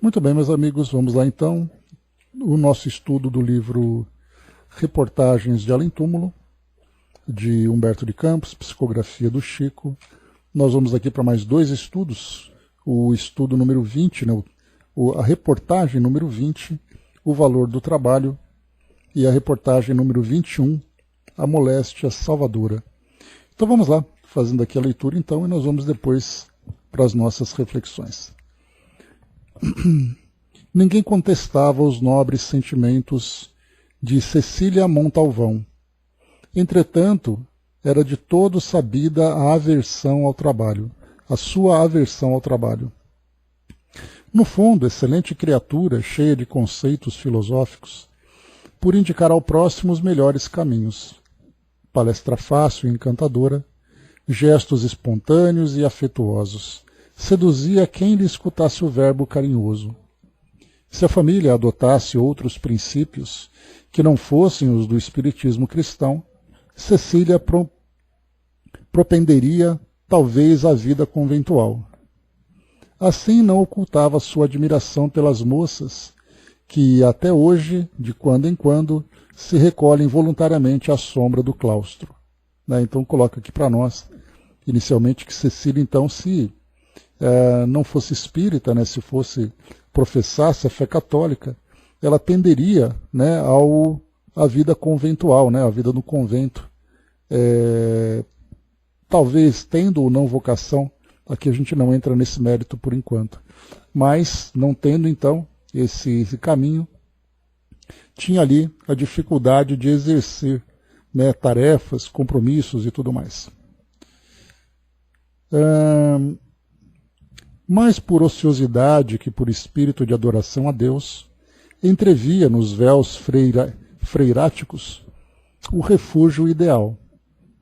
Muito bem, meus amigos, vamos lá então. O nosso estudo do livro Reportagens de Além Túmulo, de Humberto de Campos, psicografia do Chico. Nós vamos aqui para mais dois estudos. O estudo número 20, né, a reportagem número 20, o valor do trabalho, e a reportagem número 21, a moléstia salvadora. Então vamos lá, fazendo aqui a leitura então, e nós vamos depois para as nossas reflexões. Ninguém contestava os nobres sentimentos de Cecília Montalvão. Entretanto, era de todo sabida a aversão ao trabalho, a sua aversão ao trabalho. No fundo, excelente criatura, cheia de conceitos filosóficos, por indicar ao próximo os melhores caminhos. Palestra fácil e encantadora, gestos espontâneos e afetuosos, seduzia quem lhe escutasse o verbo carinhoso. Se a família adotasse outros princípios que não fossem os do espiritismo cristão, Cecília propenderia talvez à vida conventual. Assim não ocultava sua admiração pelas moças que até hoje, de quando em quando, se recolhem voluntariamente à sombra do claustro. Então coloca aqui para nós, inicialmente, que Cecília então se não fosse espírita, se professasse a fé católica, ela tenderia à vida conventual, a vida no convento. Talvez tendo ou não vocação, aqui a gente não entra nesse mérito por enquanto, mas não tendo então esse caminho, tinha ali a dificuldade de exercer tarefas, compromissos e tudo mais. Mais por ociosidade que por espírito de adoração a Deus, entrevia nos véus freiráticos o refúgio ideal.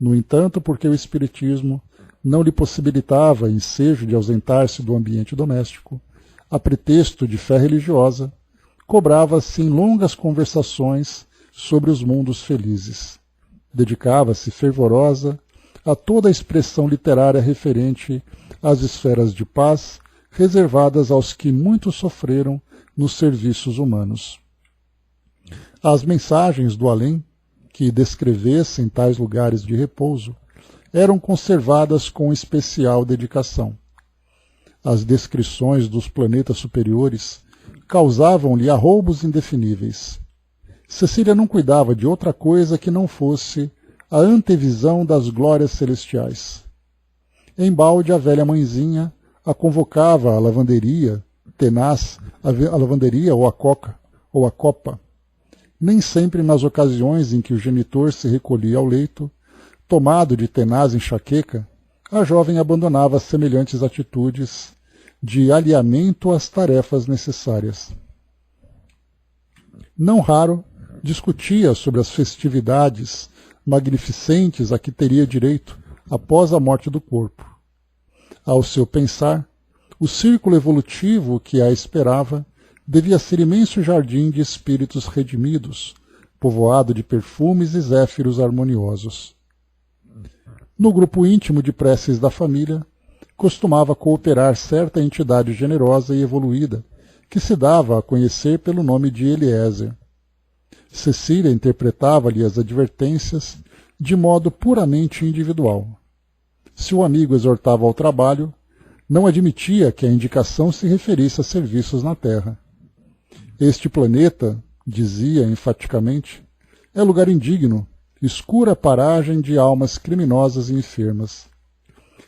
No entanto, porque o espiritismo não lhe possibilitava ensejo de ausentar-se do ambiente doméstico, a pretexto de fé religiosa, cobrava-se em longas conversações sobre os mundos felizes. Dedicava-se fervorosa a toda a expressão literária referente às esferas de paz reservadas aos que muito sofreram nos serviços humanos. As mensagens do além, que descrevessem tais lugares de repouso, eram conservadas com especial dedicação. As descrições dos planetas superiores causavam-lhe arroubos indefiníveis. Cecília não cuidava de outra coisa que não fosse a antevisão das glórias celestiais. Embalde, a velha mãezinha a convocava à lavanderia, tenaz, a lavanderia ou a copa. Nem sempre nas ocasiões em que o genitor se recolhia ao leito, tomado de tenaz enxaqueca, a jovem abandonava semelhantes atitudes de alinhamento às tarefas necessárias. Não raro, discutia sobre as festividades magnificentes a que teria direito após a morte do corpo. Ao seu pensar, o círculo evolutivo que a esperava devia ser imenso jardim de espíritos redimidos, povoado de perfumes e zéfiros harmoniosos. No grupo íntimo de preces da família, costumava cooperar certa entidade generosa e evoluída, que se dava a conhecer pelo nome de Eliezer. Cecília interpretava-lhe as advertências de modo puramente individual. Se o amigo exortava ao trabalho, não admitia que a indicação se referisse a serviços na Terra. Este planeta, dizia enfaticamente, é lugar indigno, escura paragem de almas criminosas e enfermas.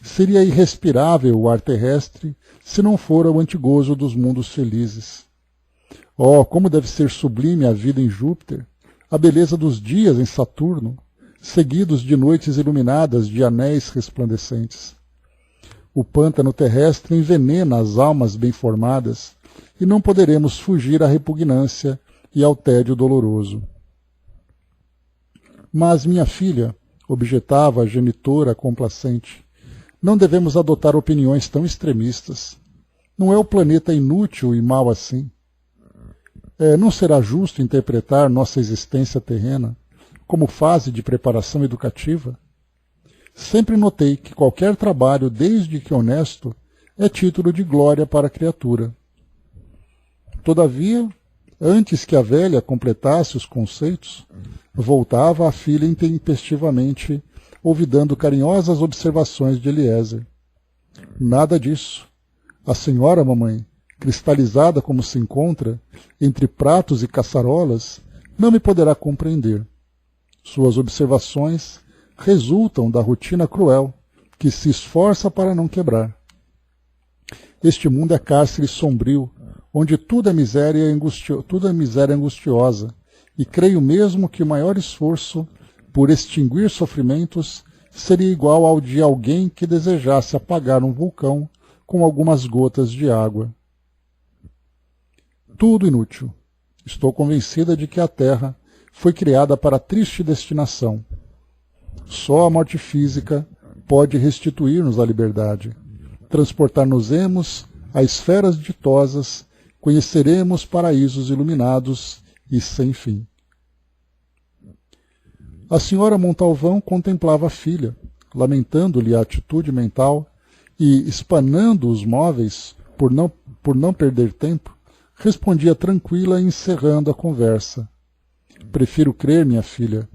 Seria irrespirável o ar terrestre se não fora o antigozo dos mundos felizes. Oh, como deve ser sublime a vida em Júpiter, a beleza dos dias em Saturno, seguidos de noites iluminadas de anéis resplandecentes. O pântano terrestre envenena as almas bem formadas, e não poderemos fugir à repugnância e ao tédio doloroso. Mas, minha filha, objetava a genitora complacente, não devemos adotar opiniões tão extremistas. Não é o planeta inútil e mau assim. Não será justo interpretar nossa existência terrena como fase de preparação educativa? Sempre notei que qualquer trabalho, desde que honesto, é título de glória para a criatura. Todavia, antes que a velha completasse os conceitos, voltava a filha intempestivamente, ouvidando carinhosas observações de Eliezer. Nada disso. A senhora, mamãe, cristalizada como se encontra, entre pratos e caçarolas, não me poderá compreender. Suas observações resultam da rotina cruel, que se esforça para não quebrar. Este mundo é cárcere sombrio, onde tudo é miséria angustiosa, e creio mesmo que o maior esforço por extinguir sofrimentos seria igual ao de alguém que desejasse apagar um vulcão com algumas gotas de água. Tudo inútil. Estou convencida de que a Terra foi criada para a triste destinação. Só a morte física pode restituir-nos a liberdade. Transportar-nos-emos a esferas ditosas, conheceremos paraísos iluminados e sem fim. A senhora Montalvão contemplava a filha, lamentando-lhe a atitude mental e, espanando os móveis por não perder tempo, respondia tranquila, encerrando a conversa. Prefiro crer, minha filha,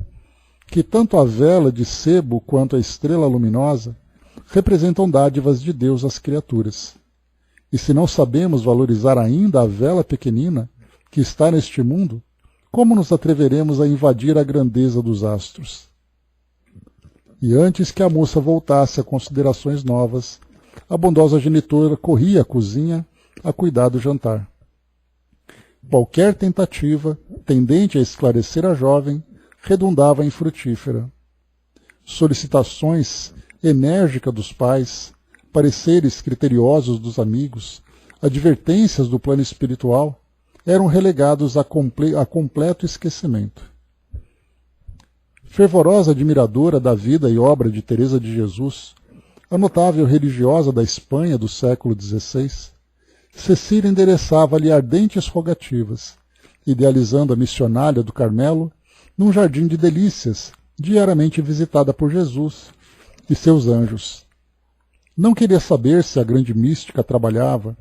que tanto a vela de sebo quanto a estrela luminosa representam dádivas de Deus às criaturas. E se não sabemos valorizar ainda a vela pequenina que está neste mundo, como nos atreveremos a invadir a grandeza dos astros? E antes que a moça voltasse a considerações novas, a bondosa genitora corria à cozinha a cuidar do jantar. Qualquer tentativa tendente a esclarecer a jovem redundava infrutífera. Solicitações enérgicas dos pais, pareceres criteriosos dos amigos, advertências do plano espiritual eram relegados a completo esquecimento. Fervorosa admiradora da vida e obra de Teresa de Jesus, a notável religiosa da Espanha do século XVI, Cecília endereçava-lhe ardentes rogativas, idealizando a missionária do Carmelo num jardim de delícias, diariamente visitada por Jesus e seus anjos. Não queria saber se a grande mística trabalhava,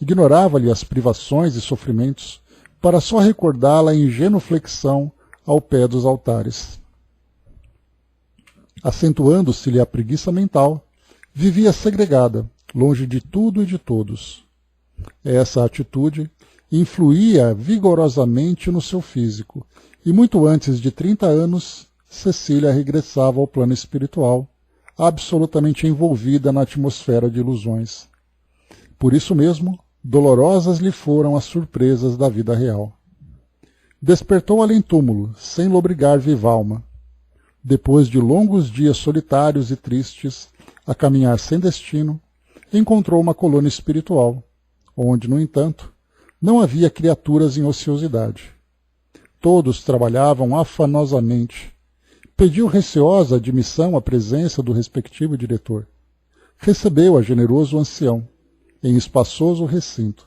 ignorava-lhe as privações e sofrimentos, para só recordá-la em genuflexão ao pé dos altares. Acentuando-se-lhe a preguiça mental, vivia segregada, longe de tudo e de todos. Essa atitude influía vigorosamente no seu físico, e muito antes de 30 anos, Cecília regressava ao plano espiritual, absolutamente envolvida na atmosfera de ilusões. Por isso mesmo, dolorosas lhe foram as surpresas da vida real. Despertou além-túmulo, sem lobrigar viva alma. Depois de longos dias solitários e tristes, a caminhar sem destino, encontrou uma colônia espiritual, onde, no entanto, não havia criaturas em ociosidade. Todos trabalhavam afanosamente. Pediu receosa admissão à presença do respectivo diretor. Recebeu a generoso ancião, em espaçoso recinto.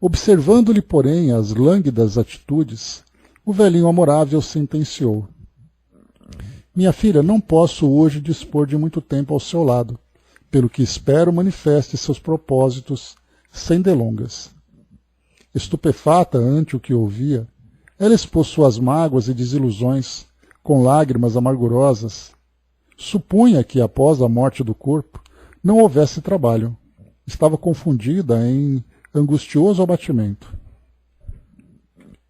Observando-lhe, porém, as lânguidas atitudes, o velhinho amorável sentenciou: minha filha, não posso hoje dispor de muito tempo ao seu lado, pelo que espero manifeste seus propósitos sem delongas. Estupefata ante o que ouvia, ela expôs suas mágoas e desilusões, com lágrimas amargurosas. Supunha que, após a morte do corpo, não houvesse trabalho. Estava confundida em angustioso abatimento.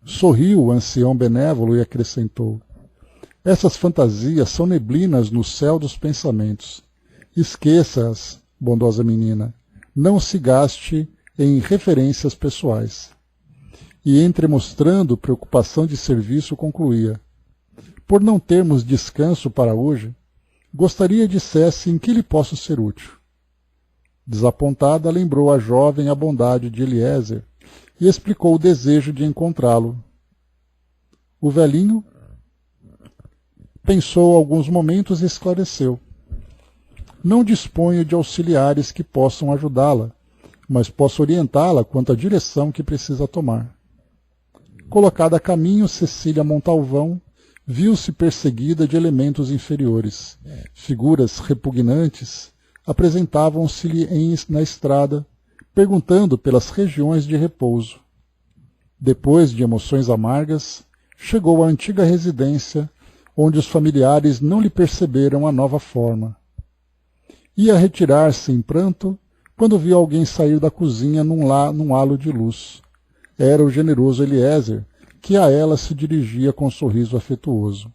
Sorriu o ancião benévolo e acrescentou: essas fantasias são neblinas no céu dos pensamentos. Esqueça-as, bondosa menina. Não se gaste em referências pessoais. E, entremostrando preocupação de serviço, concluía: por não termos descanso para hoje, gostaria dissesse em que lhe posso ser útil. Desapontada, lembrou a jovem a bondade de Eliezer e explicou o desejo de encontrá-lo. O velhinho pensou alguns momentos e esclareceu: não disponho de auxiliares que possam ajudá-la, mas posso orientá-la quanto à direção que precisa tomar. Colocada a caminho, Cecília Montalvão viu-se perseguida de elementos inferiores. Figuras repugnantes apresentavam-se-lhe na estrada, perguntando pelas regiões de repouso. Depois de emoções amargas, chegou à antiga residência, onde os familiares não lhe perceberam a nova forma. Ia retirar-se em pranto, quando viu alguém sair da cozinha num halo de luz. Era o generoso Eliezer, que a ela se dirigia com um sorriso afetuoso.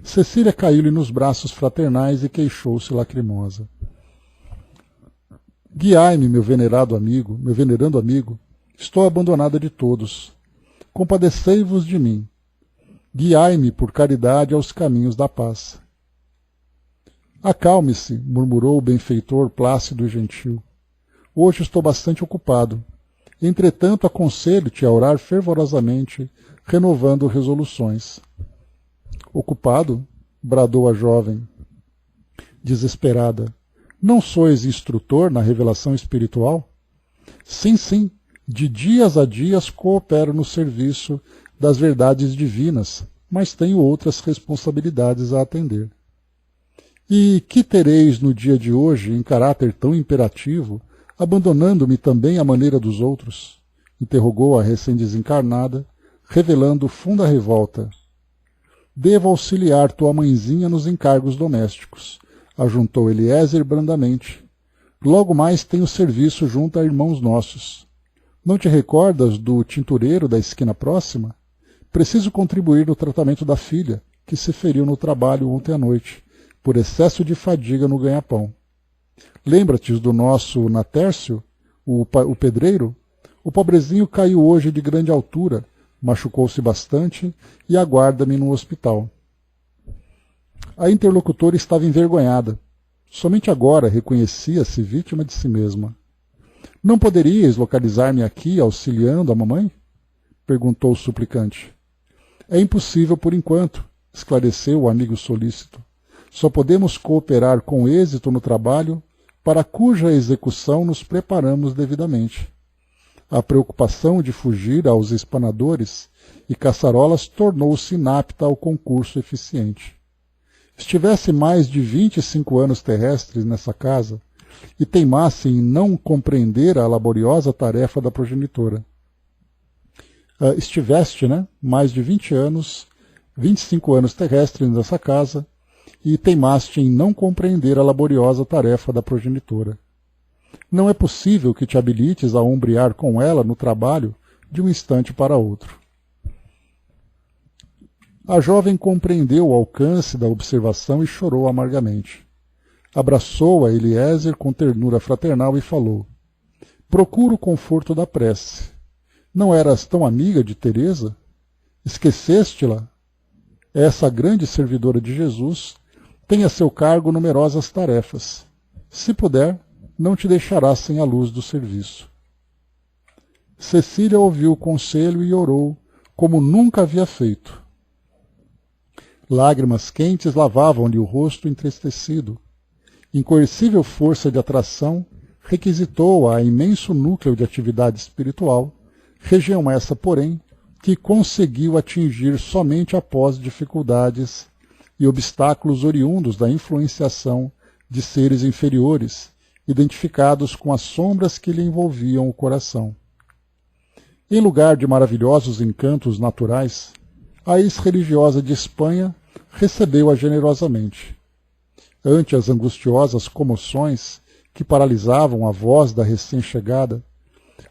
Cecília caiu-lhe nos braços fraternais e queixou-se lacrimosa. Guiai-me, meu venerando amigo, estou abandonada de todos. Compadecei-vos de mim. Guiai-me por caridade aos caminhos da paz. Acalme-se, murmurou o benfeitor plácido e gentil. Hoje estou bastante ocupado. Entretanto, aconselho-te a orar fervorosamente, renovando resoluções. Ocupado? Bradou a jovem, desesperada. Não sois instrutor na revelação espiritual? Sim, sim. De dias a dias coopero no serviço das verdades divinas, mas tenho outras responsabilidades a atender. E que tereis no dia de hoje em caráter tão imperativo, abandonando-me também à maneira dos outros? Interrogou a recém-desencarnada, revelando funda revolta. Devo auxiliar tua mãezinha nos encargos domésticos, ajuntou Eliezer brandamente. Logo mais tenho serviço junto a irmãos nossos. Não te recordas do tintureiro da esquina próxima? Preciso contribuir no tratamento da filha, que se feriu no trabalho ontem à noite, por excesso de fadiga no ganha-pão. Lembra-te do nosso Natércio, o pedreiro? O pobrezinho caiu hoje de grande altura, machucou-se bastante e aguarda-me no hospital. A interlocutora estava envergonhada. Somente agora reconhecia-se vítima de si mesma. Não poderias localizar-me aqui auxiliando a mamãe? Perguntou o suplicante. É impossível por enquanto, esclareceu o amigo solícito. Só podemos cooperar com êxito no trabalho para cuja execução nos preparamos devidamente. A preocupação de fugir aos espanadores e caçarolas tornou-se inapta ao concurso eficiente. Estivesse mais de 25 anos terrestres nessa casa e teimasse em não compreender a laboriosa tarefa da progenitora. Estiveste, mais de 25 anos terrestres nessa casa e teimaste em não compreender a laboriosa tarefa da progenitora. Não é possível que te habilites a ombrear com ela no trabalho de um instante para outro. A jovem compreendeu o alcance da observação e chorou amargamente. Abraçou a Eliezer com ternura fraternal e falou: Procuro o conforto da prece. Não eras tão amiga de Teresa? Esqueceste-la? Essa grande servidora de Jesus tem a seu cargo numerosas tarefas. Se puder, não te deixará sem a luz do serviço. Cecília ouviu o conselho e orou, como nunca havia feito. Lágrimas quentes lavavam-lhe o rosto entristecido. Incoercível força de atração requisitou-a a imenso núcleo de atividade espiritual, região essa, porém, que conseguiu atingir somente após dificuldades e obstáculos oriundos da influenciação de seres inferiores, identificados com as sombras que lhe envolviam o coração. Em lugar de maravilhosos encantos naturais, a ex-religiosa de Espanha recebeu-a generosamente. Ante as angustiosas comoções que paralisavam a voz da recém-chegada,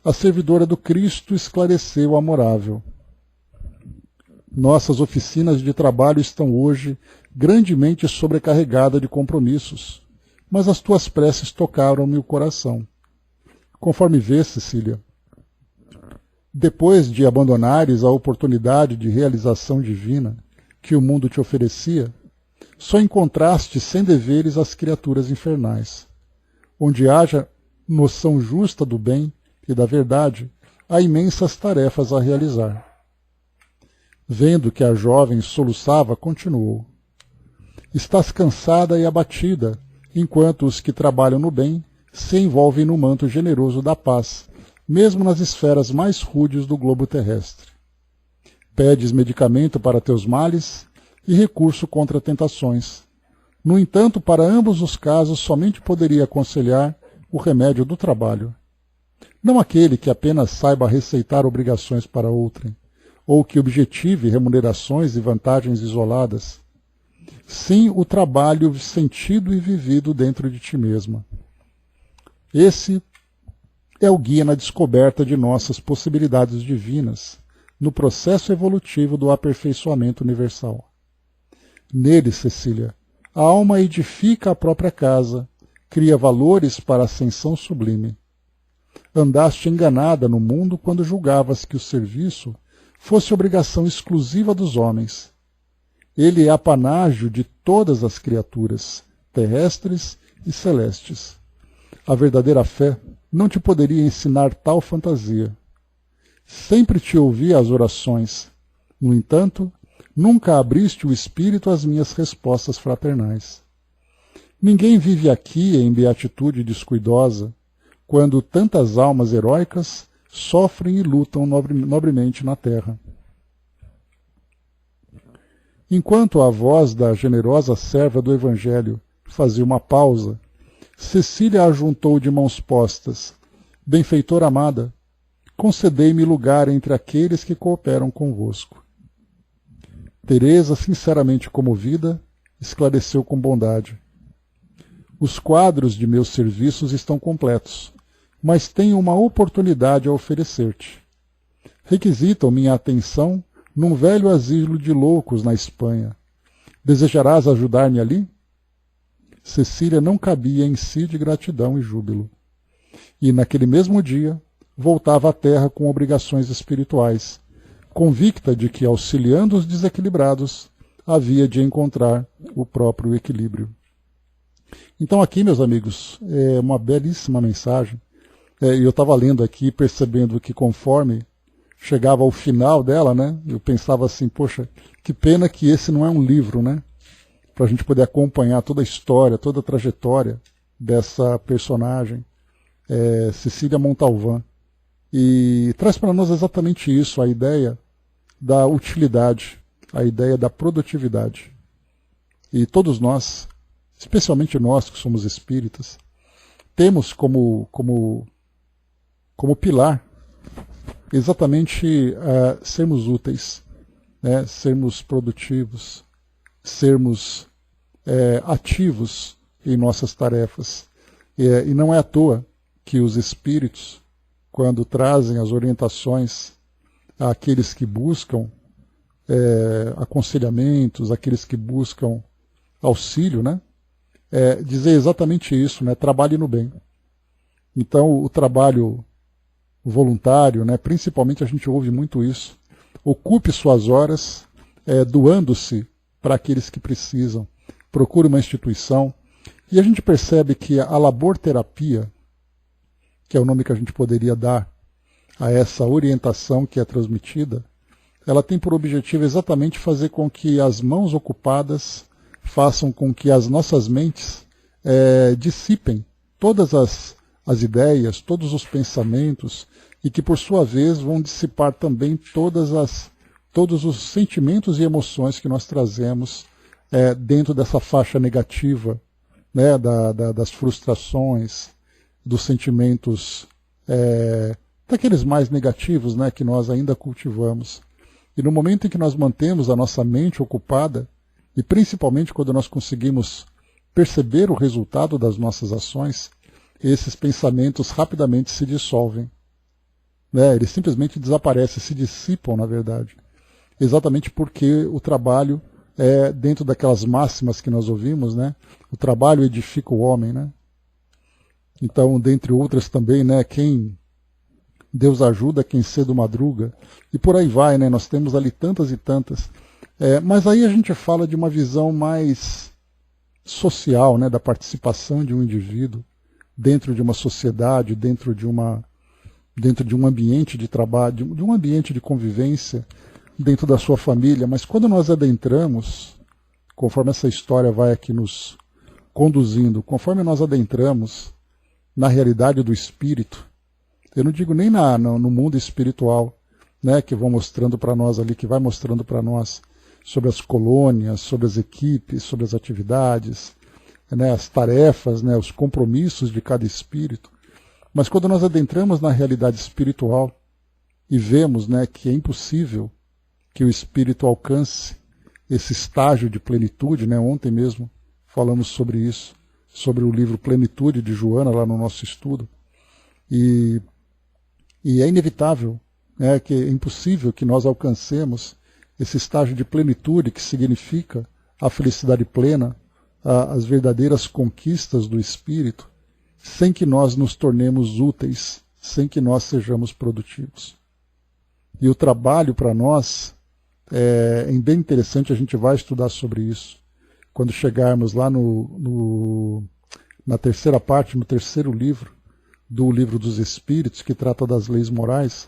a servidora do Cristo esclareceu amorável. Nossas oficinas de trabalho estão hoje grandemente sobrecarregadas de compromissos, mas as tuas preces tocaram-me o coração. Conforme vês, Cecília, depois de abandonares a oportunidade de realização divina que o mundo te oferecia, só encontraste sem deveres as criaturas infernais. Onde haja noção justa do bem e da verdade, há imensas tarefas a realizar. Vendo que a jovem soluçava, continuou. Estás cansada e abatida, enquanto os que trabalham no bem se envolvem no manto generoso da paz, mesmo nas esferas mais rudes do globo terrestre. Pedes medicamento para teus males e recurso contra tentações. No entanto, para ambos os casos, somente poderia aconselhar o remédio do trabalho. Não aquele que apenas saiba receitar obrigações para outrem, ou que objetive remunerações e vantagens isoladas. Sim, o trabalho sentido e vivido dentro de ti mesma. Esse é o guia na descoberta de nossas possibilidades divinas, no processo evolutivo do aperfeiçoamento universal. Nele, Cecília, a alma edifica a própria casa, cria valores para a ascensão sublime. Andaste enganada no mundo quando julgavas que o serviço fosse obrigação exclusiva dos homens. Ele é apanágio de todas as criaturas, terrestres e celestes. A verdadeira fé não te poderia ensinar tal fantasia. Sempre te ouvi as orações. No entanto, nunca abriste o espírito às minhas respostas fraternais. Ninguém vive aqui em beatitude descuidosa, quando tantas almas heróicas sofrem e lutam nobremente na terra. Enquanto a voz da generosa serva do Evangelho fazia uma pausa, Cecília ajuntou de mãos postas: benfeitora amada, concedei-me lugar entre aqueles que cooperam convosco. Teresa, sinceramente comovida, esclareceu com bondade: os quadros de meus serviços estão completos, mas tenho uma oportunidade a oferecer-te. Requisitam minha atenção num velho asilo de loucos na Espanha. Desejarás ajudar-me ali? Cecília não cabia em si de gratidão e júbilo. E naquele mesmo dia voltava à terra com obrigações espirituais, convicta de que, auxiliando os desequilibrados, havia de encontrar o próprio equilíbrio. Então aqui, meus amigos, é uma belíssima mensagem. Eu estava lendo aqui, percebendo que conforme chegava ao final dela, né, eu pensava assim, poxa, que pena que esse não é um livro, né, para a gente poder acompanhar toda a história, toda a trajetória dessa personagem, Cecília Montalvan. E traz para nós exatamente isso, a ideia da utilidade, a ideia da produtividade. E todos nós, especialmente nós que somos espíritas, temos como pilar exatamente sermos úteis, né? Sermos produtivos, sermos ativos em nossas tarefas. E não é à toa que os espíritos, quando trazem as orientações àqueles que buscam aconselhamentos, àqueles que buscam auxílio, né? Dizer exatamente isso, né? Trabalhe no bem. Então, o trabalho voluntário, né? Principalmente a gente ouve muito isso. Ocupe suas horas doando-se para aqueles que precisam. Procure uma instituição. E a gente percebe que a laborterapia, que é o nome que a gente poderia dar a essa orientação que é transmitida, ela tem por objetivo exatamente fazer com que as mãos ocupadas façam com que as nossas mentes dissipem todas as ideias, todos os pensamentos, e que por sua vez vão dissipar também todos os sentimentos e emoções que nós trazemos dentro dessa faixa negativa, né, das frustrações, dos sentimentos daqueles mais negativos, né, que nós ainda cultivamos. E no momento em que nós mantemos a nossa mente ocupada, e principalmente quando nós conseguimos perceber o resultado das nossas ações, esses pensamentos rapidamente se dissolvem. Né? Eles simplesmente desaparecem, se dissipam, na verdade. Exatamente porque o trabalho dentro daquelas máximas que nós ouvimos, né? O trabalho edifica o homem, né? Então, dentre outras também, né? Quem Deus ajuda, quem cedo madruga, e por aí vai, né? Nós temos ali tantas e tantas. Mas aí a gente fala de uma visão mais social, né? Da participação de um indivíduo dentro de uma sociedade, dentro de um ambiente de trabalho, de um ambiente de convivência, dentro da sua família. Mas quando nós adentramos, conforme essa história vai aqui nos conduzindo, conforme nós adentramos na realidade do espírito, eu não digo nem no mundo espiritual, né, que vão mostrando para nós ali, que vai mostrando para nós sobre as colônias, sobre as equipes, sobre as atividades, né, as tarefas, né, os compromissos de cada espírito. Mas quando nós adentramos na realidade espiritual e vemos, né, que é impossível que o espírito alcance esse estágio de plenitude, né, ontem mesmo falamos sobre isso, sobre o livro Plenitude de Joana, lá no nosso estudo, e é inevitável, né, que é impossível que nós alcancemos esse estágio de plenitude que significa a felicidade plena, as verdadeiras conquistas do espírito, sem que nós nos tornemos úteis, sem que nós sejamos produtivos. E o trabalho para nós é bem interessante, a gente vai estudar sobre isso. Quando chegarmos lá na terceira parte, no terceiro livro, do Livro dos Espíritos, que trata das leis morais,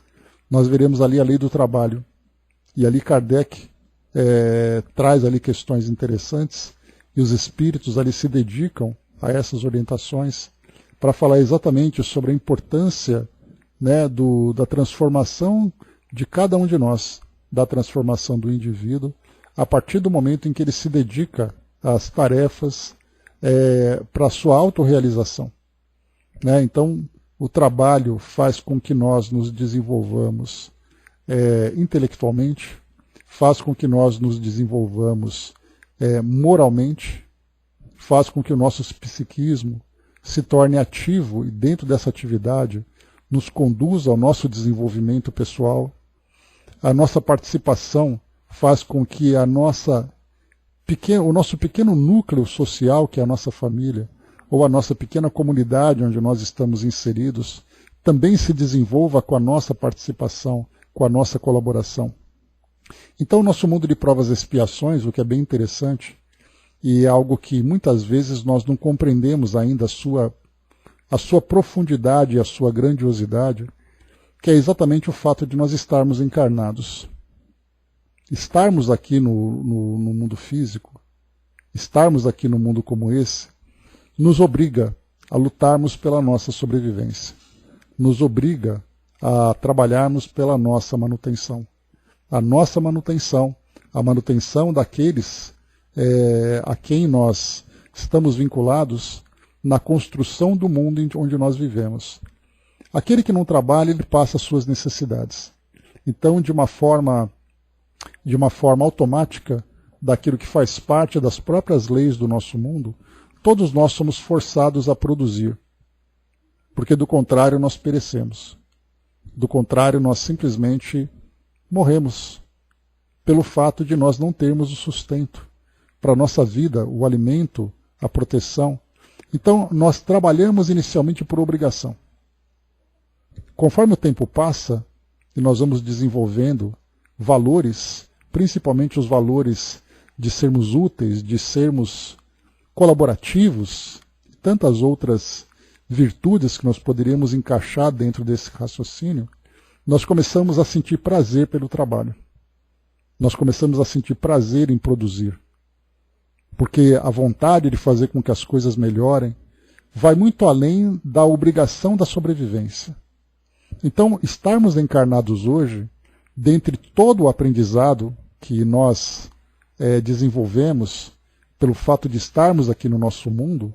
nós veremos ali a lei do trabalho. E ali Kardec traz ali questões interessantes, e os espíritos ali se dedicam a essas orientações para falar exatamente sobre a importância, né, da transformação de cada um de nós, da transformação do indivíduo, a partir do momento em que ele se dedica às tarefas para a sua autorrealização. Né? Então, o trabalho faz com que nós nos desenvolvamos intelectualmente, faz com que nós nos desenvolvamos moralmente, faz com que o nosso psiquismo se torne ativo e dentro dessa atividade nos conduza ao nosso desenvolvimento pessoal. A nossa participação faz com que o nosso pequeno núcleo social, que é a nossa família, ou a nossa pequena comunidade onde nós estamos inseridos, também se desenvolva com a nossa participação, com a nossa colaboração. Então, o nosso mundo de provas e expiações, o que é bem interessante, e é algo que muitas vezes nós não compreendemos ainda a sua profundidade e a sua grandiosidade, que é exatamente o fato de nós estarmos encarnados. Estarmos aqui no mundo físico, estarmos aqui no mundo como esse, nos obriga a lutarmos pela nossa sobrevivência, nos obriga a trabalharmos pela nossa manutenção. A nossa manutenção, a manutenção daqueles a quem nós estamos vinculados na construção do mundo onde nós vivemos. Aquele que não trabalha, ele passa as suas necessidades. Então, de uma forma automática, daquilo que faz parte das próprias leis do nosso mundo, todos nós somos forçados a produzir. Porque do contrário nós perecemos. Do contrário nós simplesmente morremos. Pelo fato de nós não termos o sustento para a nossa vida, o alimento, a proteção. Então nós trabalhamos inicialmente por obrigação. Conforme o tempo passa, e nós vamos desenvolvendo valores, principalmente os valores de sermos úteis, de sermos colaborativos, e tantas outras virtudes que nós poderíamos encaixar dentro desse raciocínio, nós começamos a sentir prazer pelo trabalho. Nós começamos a sentir prazer em produzir. Porque a vontade de fazer com que as coisas melhorem vai muito além da obrigação da sobrevivência. Então, estarmos encarnados hoje, dentre todo o aprendizado que nós desenvolvemos, pelo fato de estarmos aqui no nosso mundo,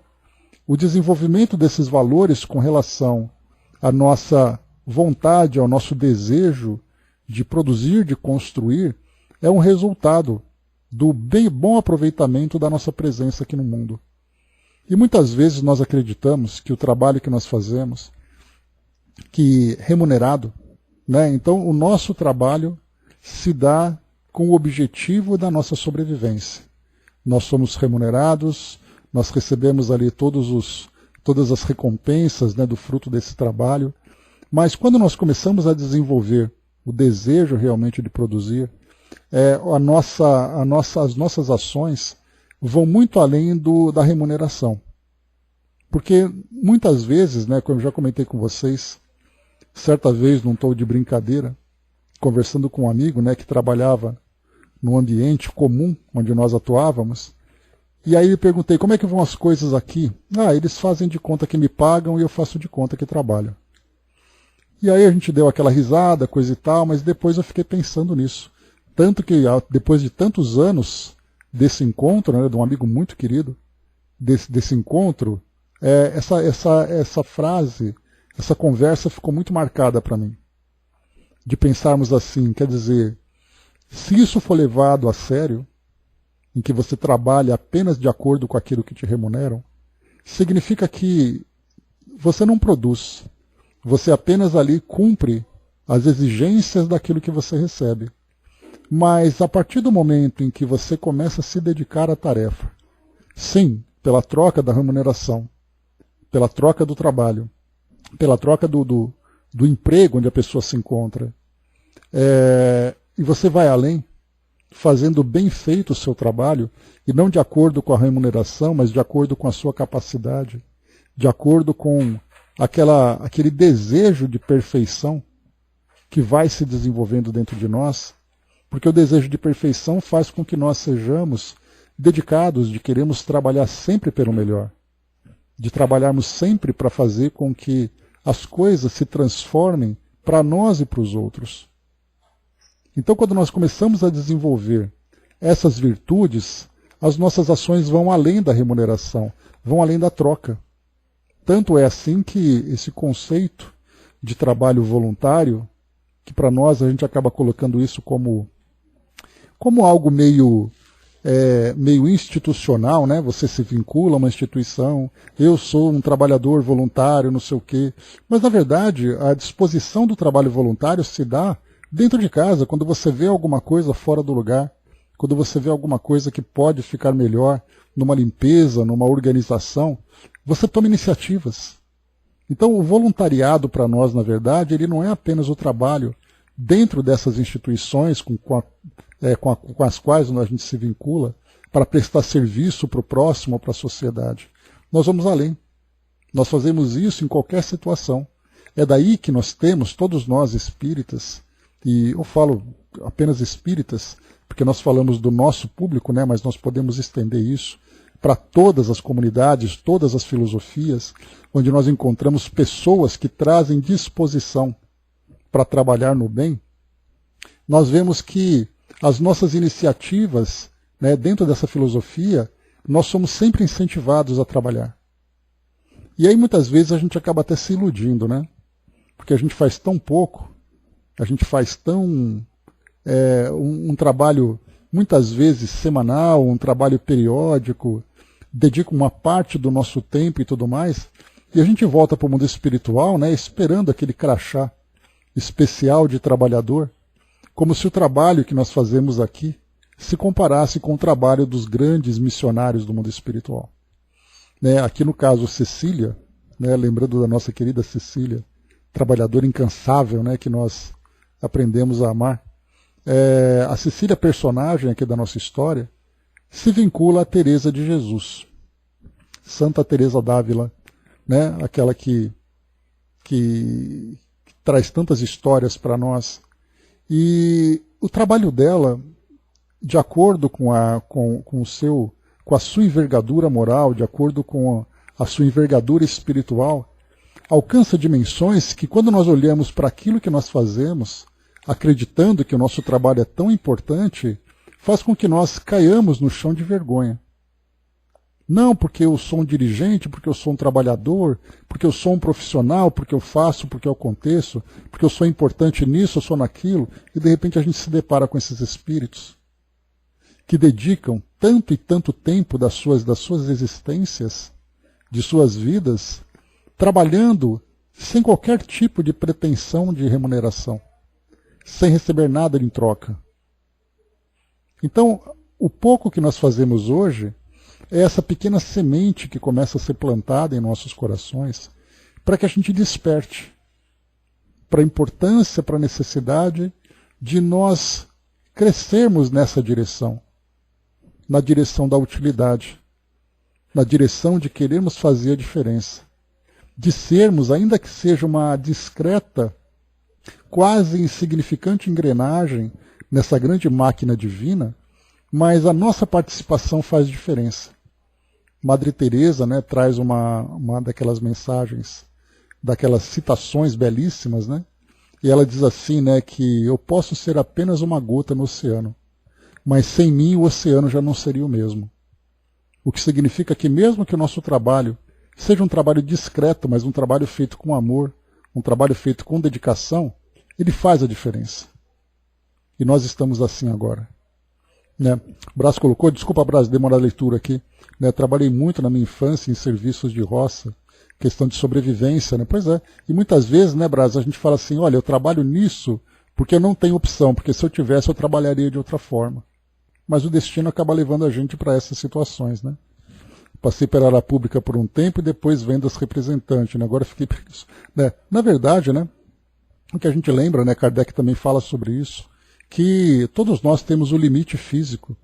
o desenvolvimento desses valores com relação à nossa vontade, ao nosso desejo de produzir, de construir, é um resultado do bom aproveitamento da nossa presença aqui no mundo. E muitas vezes nós acreditamos que o trabalho que nós fazemos, que remunerado, né? Então o nosso trabalho se dá com o objetivo da nossa sobrevivência. Nós somos remunerados, nós recebemos ali todas as recompensas, né, do fruto desse trabalho, mas quando nós começamos a desenvolver o desejo realmente de produzir, as nossas ações vão muito além da remuneração. Porque muitas vezes, né, como eu já comentei com vocês, certa vez, num tom de brincadeira, conversando com um amigo, né, que trabalhava num ambiente comum onde nós atuávamos, e aí eu perguntei, como é que vão as coisas aqui? Ah, eles fazem de conta que me pagam e eu faço de conta que trabalho. E aí a gente deu aquela risada, coisa e tal, mas depois eu fiquei pensando nisso. Tanto que depois de tantos anos desse encontro, né, de um amigo muito querido, desse encontro, essa frase, essa conversa ficou muito marcada para mim. De pensarmos assim, quer dizer, se isso for levado a sério, em que você trabalha apenas de acordo com aquilo que te remuneram, significa que você não produz, você apenas ali cumpre as exigências daquilo que você recebe. Mas a partir do momento em que você começa a se dedicar à tarefa, sim, pela troca da remuneração, pela troca do trabalho, pela troca do emprego onde a pessoa se encontra, e você vai além, fazendo bem feito o seu trabalho, e não de acordo com a remuneração, mas de acordo com a sua capacidade, de acordo com aquele desejo de perfeição que vai se desenvolvendo dentro de nós, porque o desejo de perfeição faz com que nós sejamos dedicados, de queremos trabalhar sempre pelo melhor, de trabalharmos sempre para fazer com que as coisas se transformem para nós e para os outros. Então, quando nós começamos a desenvolver essas virtudes, as nossas ações vão além da remuneração, vão além da troca. Tanto é assim que esse conceito de trabalho voluntário, que para nós a gente acaba colocando isso como algo meio institucional, né? Você se vincula a uma instituição, eu sou um trabalhador voluntário, não sei o quê. Mas, na verdade, a disposição do trabalho voluntário se dá dentro de casa, quando você vê alguma coisa fora do lugar, quando você vê alguma coisa que pode ficar melhor numa limpeza, numa organização, você toma iniciativas. Então, o voluntariado para nós, na verdade, ele não é apenas o trabalho dentro dessas instituições com as quais a gente se vincula para prestar serviço para o próximo ou para a sociedade. Nós vamos além. Nós fazemos isso em qualquer situação. É daí que nós temos, todos nós espíritas, e eu falo apenas espíritas, porque nós falamos do nosso público, né, mas nós podemos estender isso para todas as comunidades, todas as filosofias, onde nós encontramos pessoas que trazem disposição para trabalhar no bem. Nós vemos que as nossas iniciativas, né, dentro dessa filosofia, nós somos sempre incentivados a trabalhar. E aí muitas vezes a gente acaba até se iludindo, né? Porque a gente faz tão pouco, a gente faz um trabalho muitas vezes semanal, um trabalho periódico, dedica uma parte do nosso tempo e tudo mais, e a gente volta para o mundo espiritual, né, esperando aquele crachá especial de trabalhador, como se o trabalho que nós fazemos aqui se comparasse com o trabalho dos grandes missionários do mundo espiritual. Né, aqui no caso Cecília, né, lembrando da nossa querida Cecília, trabalhadora incansável, né, que nós aprendemos a amar, a Cecília, personagem aqui da nossa história, se vincula a Teresa de Jesus, Santa Teresa d'Ávila, né, aquela que traz tantas histórias para nós. E o trabalho dela, de acordo com a sua envergadura moral, de acordo com a sua envergadura espiritual, alcança dimensões que, quando nós olhamos para aquilo que nós fazemos, acreditando que o nosso trabalho é tão importante, faz com que nós caiamos no chão de vergonha. Não porque eu sou um dirigente, porque eu sou um trabalhador, porque eu sou um profissional, porque eu faço, porque eu aconteço, porque eu sou importante nisso, eu sou naquilo, e de repente a gente se depara com esses espíritos que dedicam tanto e tanto tempo das suas existências, de suas vidas, trabalhando sem qualquer tipo de pretensão de remuneração, sem receber nada em troca. Então, o pouco que nós fazemos hoje é essa pequena semente que começa a ser plantada em nossos corações para que a gente desperte para a importância, para a necessidade de nós crescermos nessa direção, na direção da utilidade, na direção de querermos fazer a diferença, de sermos, ainda que seja uma discreta, quase insignificante engrenagem nessa grande máquina divina, mas a nossa participação faz diferença. Madre Teresa, né, traz uma daquelas mensagens, daquelas citações belíssimas, né? E ela diz assim, né, que eu posso ser apenas uma gota no oceano, mas sem mim o oceano já não seria o mesmo. O que significa que mesmo que o nosso trabalho seja um trabalho discreto, mas um trabalho feito com amor, um trabalho feito com dedicação, ele faz a diferença. E nós estamos assim agora. Né? O Brás colocou, desculpa Brás, demorar a leitura aqui, né? Trabalhei muito na minha infância em serviços de roça, questão de sobrevivência, né? Pois é, e muitas vezes, né, Brás, a gente fala assim, olha, eu trabalho nisso porque eu não tenho opção, porque se eu tivesse eu trabalharia de outra forma. Mas o destino acaba levando a gente para essas situações, né? Passei pela área pública por um tempo e depois vendas representante, né? Agora fiquei... Né? Na verdade, né, o que a gente lembra, né, Kardec também fala sobre isso, que todos nós temos o limite físico.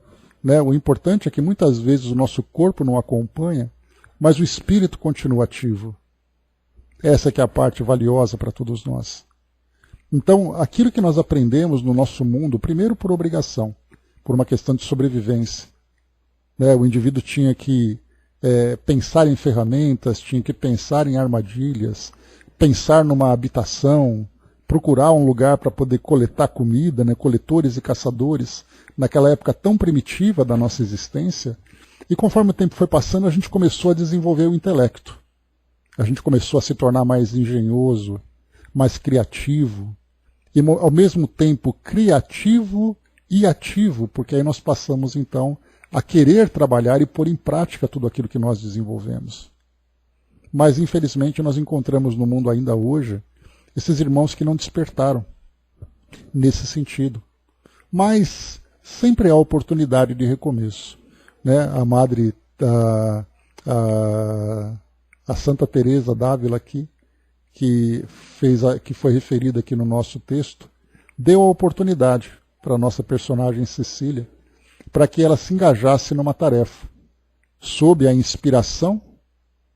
Né? O importante é que muitas vezes o nosso corpo não acompanha, mas o espírito continua ativo. Essa que é a parte valiosa para todos nós. Então, aquilo que nós aprendemos no nosso mundo, primeiro por obrigação, por uma questão de sobrevivência. Né? O indivíduo tinha que pensar em ferramentas, tinha que pensar em armadilhas, pensar numa habitação, procurar um lugar para poder coletar comida, né? Coletores e caçadores, naquela época tão primitiva da nossa existência. E conforme o tempo foi passando, a gente começou a desenvolver o intelecto. A gente começou a se tornar mais engenhoso, mais criativo, e ao mesmo tempo criativo e ativo, porque aí nós passamos então a querer trabalhar e pôr em prática tudo aquilo que nós desenvolvemos. Mas infelizmente nós encontramos no mundo ainda hoje esses irmãos que não despertaram nesse sentido. Mas sempre há oportunidade de recomeço. Né? A Madre, a Santa Teresa d'Ávila aqui, que foi referida aqui no nosso texto, deu a oportunidade para a nossa personagem Cecília, para que ela se engajasse numa tarefa, sob a inspiração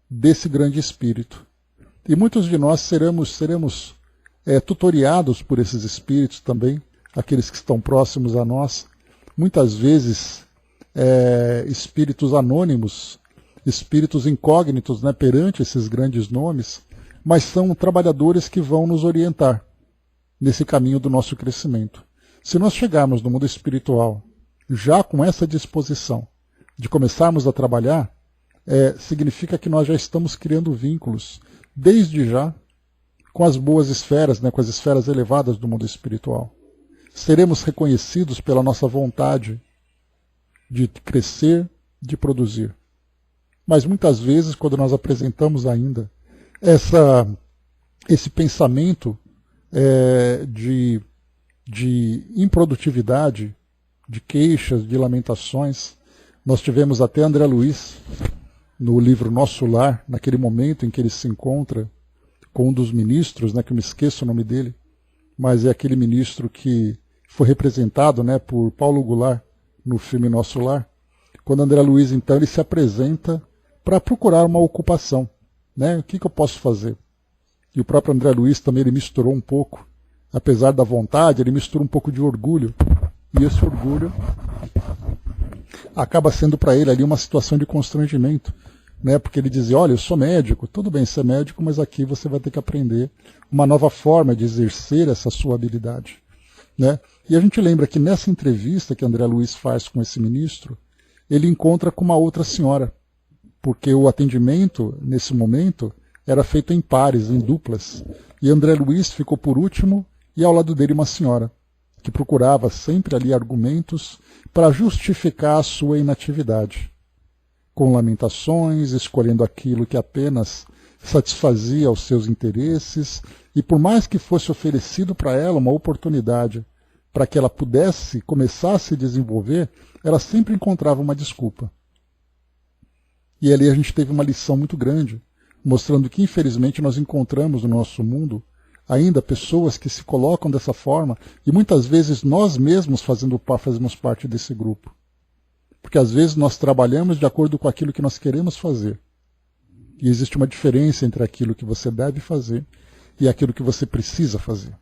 desse grande espírito. E muitos de nós seremos tutoriados por esses espíritos também, aqueles que estão próximos a nós, muitas vezes espíritos anônimos, espíritos incógnitos, né, perante esses grandes nomes, mas são trabalhadores que vão nos orientar nesse caminho do nosso crescimento. Se nós chegarmos no mundo espiritual já com essa disposição de começarmos a trabalhar, significa que nós já estamos criando vínculos, desde já, com as boas esferas, né, com as esferas elevadas do mundo espiritual. Seremos reconhecidos pela nossa vontade de crescer, de produzir. Mas muitas vezes, quando nós apresentamos ainda esse pensamento de improdutividade, de queixas, de lamentações, nós tivemos até André Luiz, no livro Nosso Lar, naquele momento em que ele se encontra com um dos ministros, né, que eu me esqueço o nome dele, mas é aquele ministro que foi representado, né, por Paulo Goulart no filme Nosso Lar. Quando André Luiz, então, ele se apresenta para procurar uma ocupação. Né? O que eu posso fazer? E o próprio André Luiz também ele misturou um pouco, apesar da vontade, ele mistura um pouco de orgulho. E esse orgulho acaba sendo para ele ali uma situação de constrangimento. Né? Porque ele dizia, olha, eu sou médico, tudo bem ser médico, mas aqui você vai ter que aprender uma nova forma de exercer essa sua habilidade. Né? E a gente lembra que nessa entrevista que André Luiz faz com esse ministro, ele encontra com uma outra senhora, porque o atendimento, nesse momento, era feito em pares, em duplas. E André Luiz ficou por último, e ao lado dele uma senhora, que procurava sempre ali argumentos para justificar a sua inatividade, com lamentações, escolhendo aquilo que apenas satisfazia os seus interesses, e por mais que fosse oferecido para ela uma oportunidade para que ela pudesse começar a se desenvolver, ela sempre encontrava uma desculpa. E ali a gente teve uma lição muito grande, mostrando que infelizmente nós encontramos no nosso mundo ainda pessoas que se colocam dessa forma, e muitas vezes nós mesmos fazemos parte desse grupo. Porque às vezes nós trabalhamos de acordo com aquilo que nós queremos fazer. E existe uma diferença entre aquilo que você deve fazer e aquilo que você precisa fazer.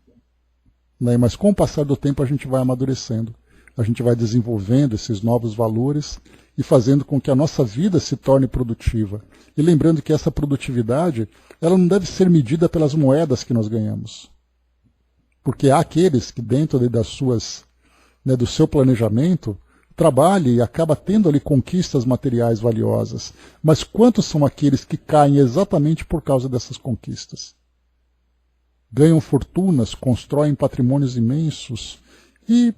Né? Mas com o passar do tempo a gente vai amadurecendo, a gente vai desenvolvendo esses novos valores e fazendo com que a nossa vida se torne produtiva. E lembrando que essa produtividade, ela não deve ser medida pelas moedas que nós ganhamos. Porque há aqueles que dentro das suas, né, do seu planejamento, trabalha e acaba tendo ali conquistas materiais valiosas. Mas quantos são aqueles que caem exatamente por causa dessas conquistas? Ganham fortunas, constroem patrimônios imensos e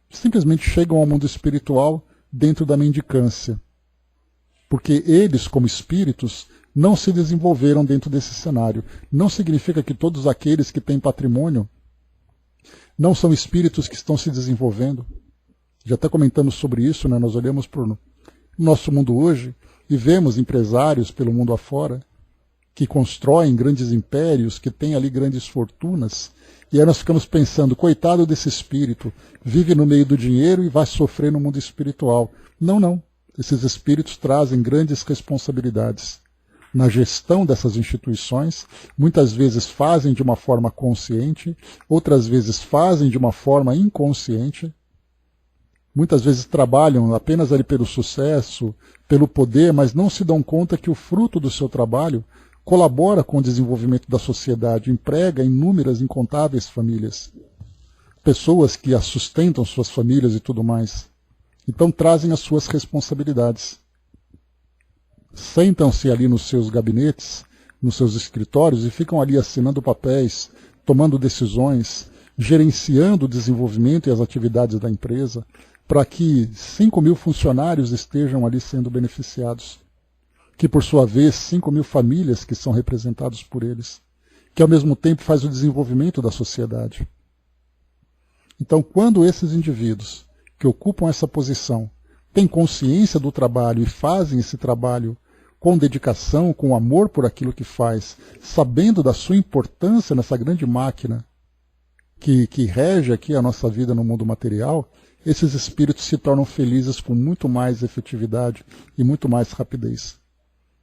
simplesmente chegam ao mundo espiritual dentro da mendicância. Porque eles, como espíritos, não se desenvolveram dentro desse cenário. Não significa que todos aqueles que têm patrimônio não são espíritos que estão se desenvolvendo. Já até comentamos sobre isso, né? Nós olhamos para o nosso mundo hoje e vemos empresários pelo mundo afora que constroem grandes impérios, que têm ali grandes fortunas, e aí nós ficamos pensando, coitado desse espírito, vive no meio do dinheiro e vai sofrer no mundo espiritual. Não, não. Esses espíritos trazem grandes responsabilidades na gestão dessas instituições, muitas vezes fazem de uma forma consciente, outras vezes fazem de uma forma inconsciente, muitas vezes trabalham apenas ali pelo sucesso, pelo poder, mas não se dão conta que o fruto do seu trabalho colabora com o desenvolvimento da sociedade, emprega inúmeras, incontáveis famílias, pessoas que a sustentam suas famílias e tudo mais. Então trazem as suas responsabilidades. Sentam-se ali nos seus gabinetes, nos seus escritórios e ficam ali assinando papéis, tomando decisões, gerenciando o desenvolvimento e as atividades da empresa, para que 5.000 funcionários estejam ali sendo beneficiados, que por sua vez 5.000 famílias que são representadas por eles, que ao mesmo tempo faz o desenvolvimento da sociedade. Então, quando esses indivíduos que ocupam essa posição têm consciência do trabalho e fazem esse trabalho com dedicação, com amor por aquilo que faz, sabendo da sua importância nessa grande máquina que rege aqui a nossa vida no mundo material, esses espíritos se tornam felizes com muito mais efetividade e muito mais rapidez.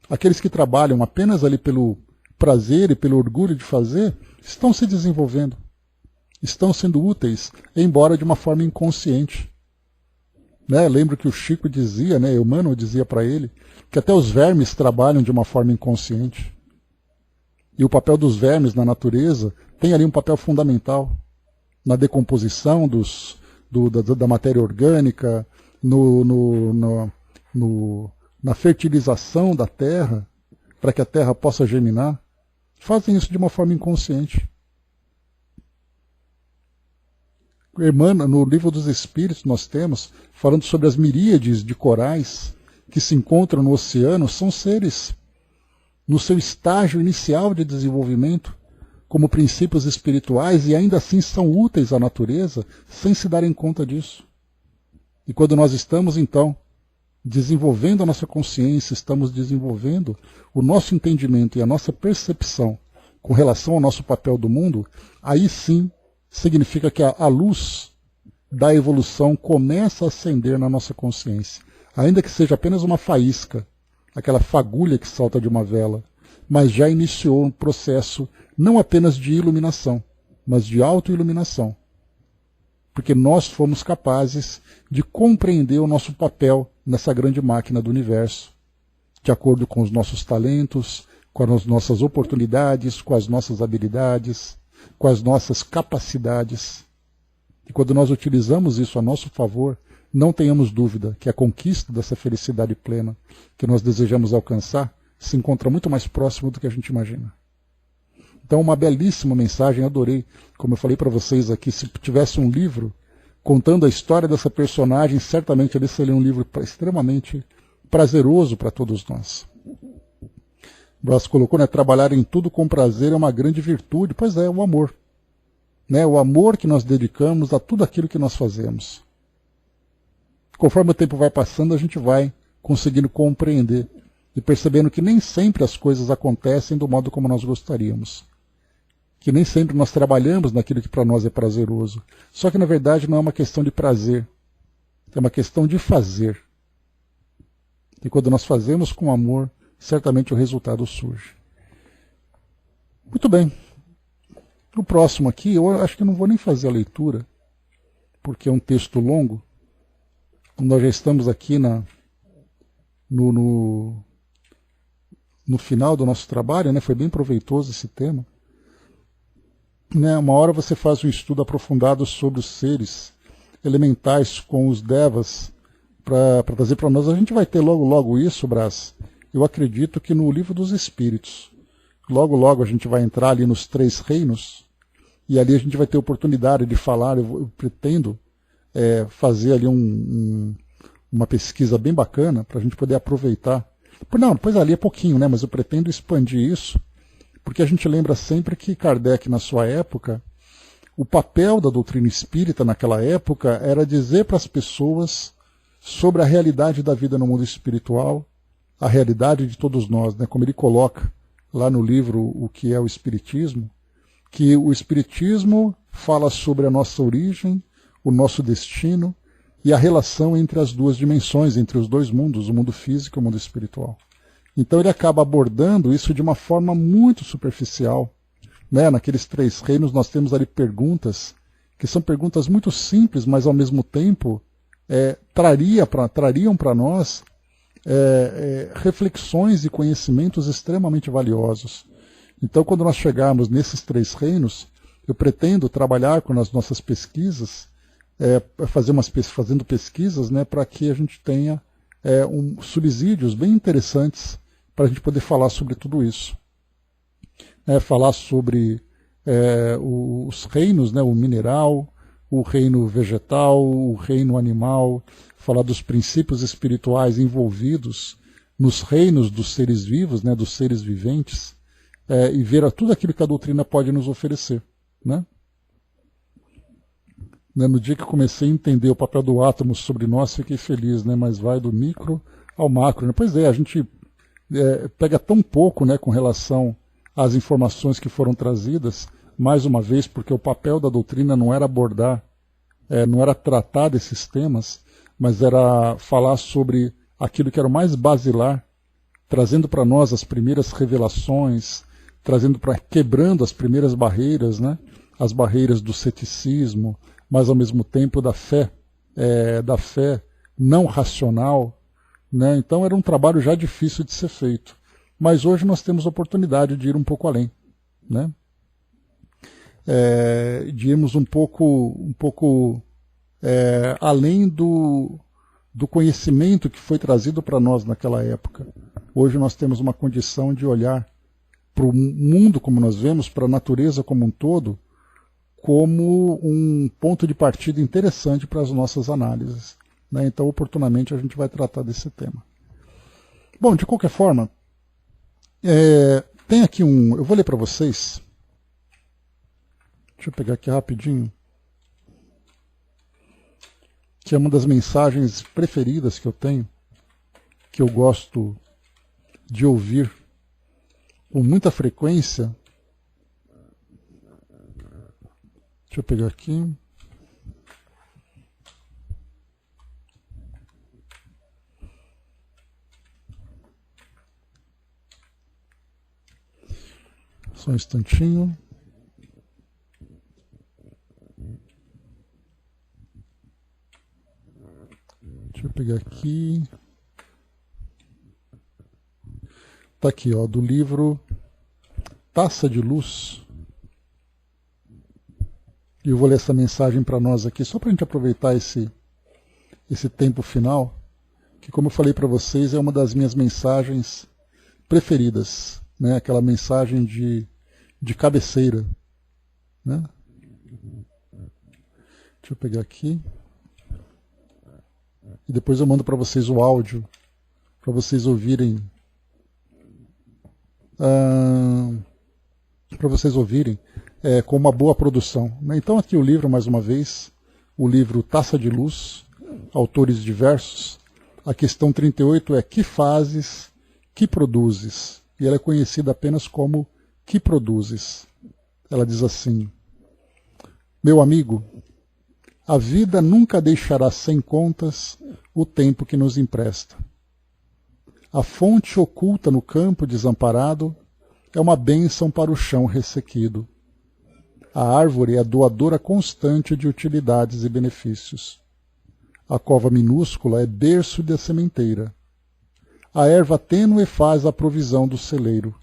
Aqueles que trabalham apenas ali pelo prazer e pelo orgulho de fazer, estão se desenvolvendo, estão sendo úteis, embora de uma forma inconsciente. Né? Lembro que o Chico dizia, né, Emmanuel dizia para ele, que até os vermes trabalham de uma forma inconsciente. E o papel dos vermes na natureza tem ali um papel fundamental na decomposição da matéria orgânica, na fertilização da terra, para que a terra possa germinar. Fazem isso de uma forma inconsciente. Emmanuel, no Livro dos Espíritos nós temos, falando sobre as miríades de corais que se encontram no oceano, são seres no seu estágio inicial de desenvolvimento, como princípios espirituais, e ainda assim são úteis à natureza, sem se darem conta disso. E quando nós estamos, então, desenvolvendo a nossa consciência, estamos desenvolvendo o nosso entendimento e a nossa percepção com relação ao nosso papel do mundo, aí sim significa que a luz da evolução começa a acender na nossa consciência. Ainda que seja apenas uma faísca, aquela fagulha que salta de uma vela, mas já iniciou um processo não apenas de iluminação, mas de autoiluminação. Porque nós fomos capazes de compreender o nosso papel nessa grande máquina do universo, de acordo com os nossos talentos, com as nossas oportunidades, com as nossas habilidades, com as nossas capacidades. E quando nós utilizamos isso a nosso favor, não tenhamos dúvida que a conquista dessa felicidade plena que nós desejamos alcançar se encontra muito mais próximo do que a gente imagina. Então, uma belíssima mensagem, adorei. Como eu falei para vocês aqui, se tivesse um livro contando a história dessa personagem, certamente ele seria um livro extremamente prazeroso para todos nós. Brás colocou, né, trabalhar em tudo com prazer é uma grande virtude. Pois é, o amor. Né, o amor que nós dedicamos a tudo aquilo que nós fazemos. Conforme o tempo vai passando, a gente vai conseguindo compreender e percebendo que nem sempre as coisas acontecem do modo como nós gostaríamos. Que nem sempre nós trabalhamos naquilo que para nós é prazeroso. Só que, na verdade, não é uma questão de prazer. É uma questão de fazer. E quando nós fazemos com amor, certamente o resultado surge. Muito bem. O próximo aqui, eu acho que não vou nem fazer a leitura, porque é um texto longo. Nós já estamos aqui no final do nosso trabalho, né? Foi bem proveitoso esse tema. Né? Uma hora você faz um estudo aprofundado sobre os seres elementais com os devas para trazer para nós. A gente vai ter logo isso, Brás. Eu acredito que no Livro dos Espíritos. Logo a gente vai entrar ali nos 3 reinos, e ali a gente vai ter oportunidade de falar. Eu pretendo fazer ali uma pesquisa bem bacana para a gente poder aproveitar. Não, pois ali é pouquinho, né? Mas eu pretendo expandir isso, porque a gente lembra sempre que Kardec, na sua época, o papel da doutrina espírita naquela época era dizer para as pessoas sobre a realidade da vida no mundo espiritual, a realidade de todos nós, né? Como ele coloca lá no livro O que é o Espiritismo, que o Espiritismo fala sobre a nossa origem, o nosso destino e a relação entre as duas dimensões, entre os dois mundos, o mundo físico e o mundo espiritual. Então ele acaba abordando isso de uma forma muito superficial, né? Naqueles 3 reinos nós temos ali perguntas, que são perguntas muito simples, mas ao mesmo tempo trariam para nós reflexões e conhecimentos extremamente valiosos. Então, quando nós chegarmos nesses 3 reinos, eu pretendo trabalhar com as nossas pesquisas, fazendo pesquisas, né, para que a gente tenha subsídios bem interessantes para a gente poder falar sobre tudo isso. Falar sobre os reinos, né, o mineral, o reino vegetal, o reino animal, falar dos princípios espirituais envolvidos nos reinos dos seres vivos, né, dos seres viventes, e ver tudo aquilo que a doutrina pode nos oferecer. Né? No dia que eu comecei a entender o papel do átomo sobre nós, fiquei feliz, né? Mas vai do micro ao macro. Né? Pois é, a gente pega tão pouco, né, com relação às informações que foram trazidas, mais uma vez, porque o papel da doutrina não era abordar, não era tratar desses temas, mas era falar sobre aquilo que era o mais basilar, trazendo para nós as primeiras revelações, quebrando as primeiras barreiras, né? As barreiras do ceticismo, mas ao mesmo tempo da fé não racional. Né? Então era um trabalho já difícil de ser feito. Mas hoje nós temos a oportunidade de ir um pouco além. Né? De irmos um pouco além do conhecimento que foi trazido para nós naquela época. Hoje nós temos uma condição de olhar para o mundo como nós vemos, para a natureza como um todo, como um ponto de partida interessante para as nossas análises. Né? Então, oportunamente, a gente vai tratar desse tema. Bom, de qualquer forma, tem aqui eu vou ler para vocês. Deixa eu pegar aqui rapidinho. Que é uma das mensagens preferidas que eu tenho, que eu gosto de ouvir com muita frequência. Deixa eu pegar aqui. Só um instantinho. Deixa eu pegar aqui. Está aqui, ó, do livro Taça de Luz. E eu vou ler essa mensagem para nós aqui, só para a gente aproveitar esse tempo final, que, como eu falei para vocês, é uma das minhas mensagens preferidas, né? Aquela mensagem de cabeceira. Né? Deixa eu pegar aqui. E depois eu mando para vocês o áudio, para vocês ouvirem. Com uma boa produção. Né? Então aqui o livro, mais uma vez, o livro Taça de Luz, autores diversos. A questão 38 é: que fazes, que produzes? E ela é conhecida apenas como que produzes. Ela diz assim: meu amigo, a vida nunca deixará sem contas o tempo que nos empresta. A fonte oculta no campo desamparado é uma bênção para o chão ressequido. A árvore é doadora constante de utilidades e benefícios. A cova minúscula é berço da sementeira. A erva tênue faz a provisão do celeiro.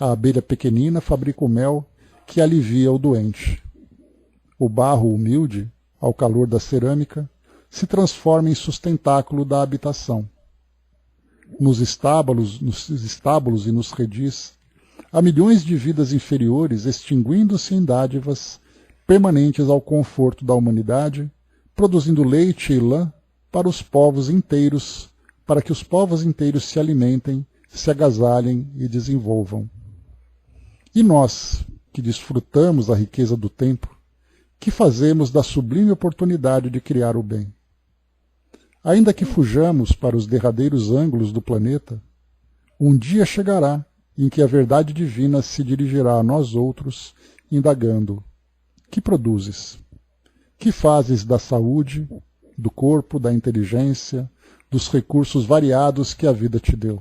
A abelha pequenina fabrica o mel que alivia o doente. O barro humilde, ao calor da cerâmica, se transforma em sustentáculo da habitação. Nos estábulos e nos redis, há milhões de vidas inferiores extinguindo-se em dádivas permanentes ao conforto da humanidade, produzindo leite e lã para os povos inteiros, para que os povos inteiros se alimentem, se agasalhem e desenvolvam. E nós, que desfrutamos a riqueza do tempo, que fazemos da sublime oportunidade de criar o bem? Ainda que fujamos para os derradeiros ângulos do planeta, um dia chegará em que a verdade divina se dirigirá a nós outros, indagando: que produzes? Que fazes da saúde, do corpo, da inteligência, dos recursos variados que a vida te deu?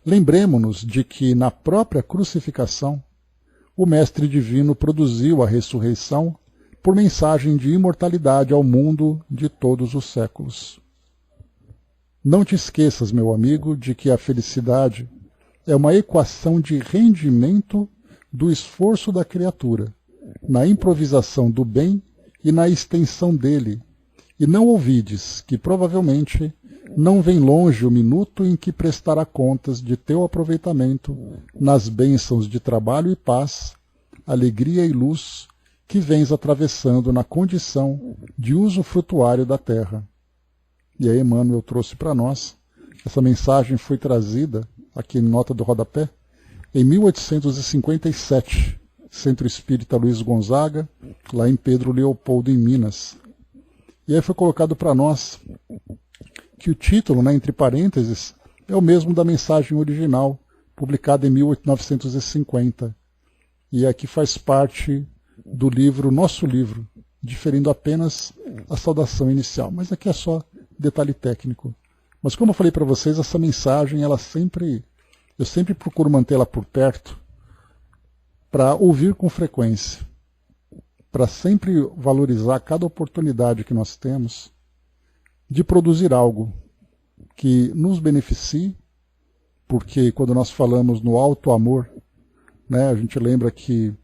Lembremo-nos de que, na própria crucificação, o Mestre Divino produziu a ressurreição por mensagem de imortalidade ao mundo de todos os séculos. Não te esqueças, meu amigo, de que a felicidade é uma equação de rendimento do esforço da criatura, na improvisação do bem e na extensão dele, e não ouvides que provavelmente não vem longe o minuto em que prestará contas de teu aproveitamento nas bênçãos de trabalho e paz, alegria e luz que vens atravessando na condição de usufrutuário da terra. E aí Emmanuel trouxe para nós, essa mensagem foi trazida, aqui em nota do rodapé, em 1857, Centro Espírita Luiz Gonzaga, lá em Pedro Leopoldo, em Minas. E aí foi colocado para nós que o título, né, entre parênteses, é o mesmo da mensagem original, publicada em 1950. E aqui faz parte do livro, nosso livro, diferindo apenas a saudação inicial. Mas aqui é só detalhe técnico. Mas como eu falei para vocês, essa mensagem, eu sempre procuro mantê-la por perto para ouvir com frequência, para sempre valorizar cada oportunidade que nós temos de produzir algo que nos beneficie, porque quando nós falamos no alto amor, né, a gente lembra que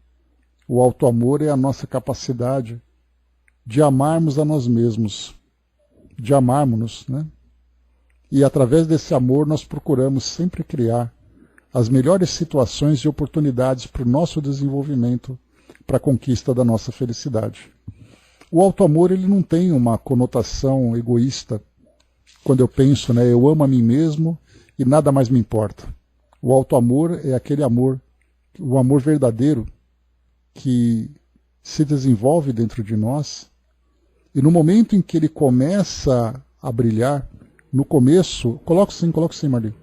o alto amor é a nossa capacidade de amarmos a nós mesmos, de amarmos-nos, né? E através desse amor nós procuramos sempre criar as melhores situações e oportunidades para o nosso desenvolvimento, para a conquista da nossa felicidade. O alto amor, ele não tem uma conotação egoísta. Quando eu penso, né, eu amo a mim mesmo e nada mais me importa. O alto amor é aquele amor, o amor verdadeiro, que se desenvolve dentro de nós, e no momento em que ele começa a brilhar, no começo, coloco sim, Marli.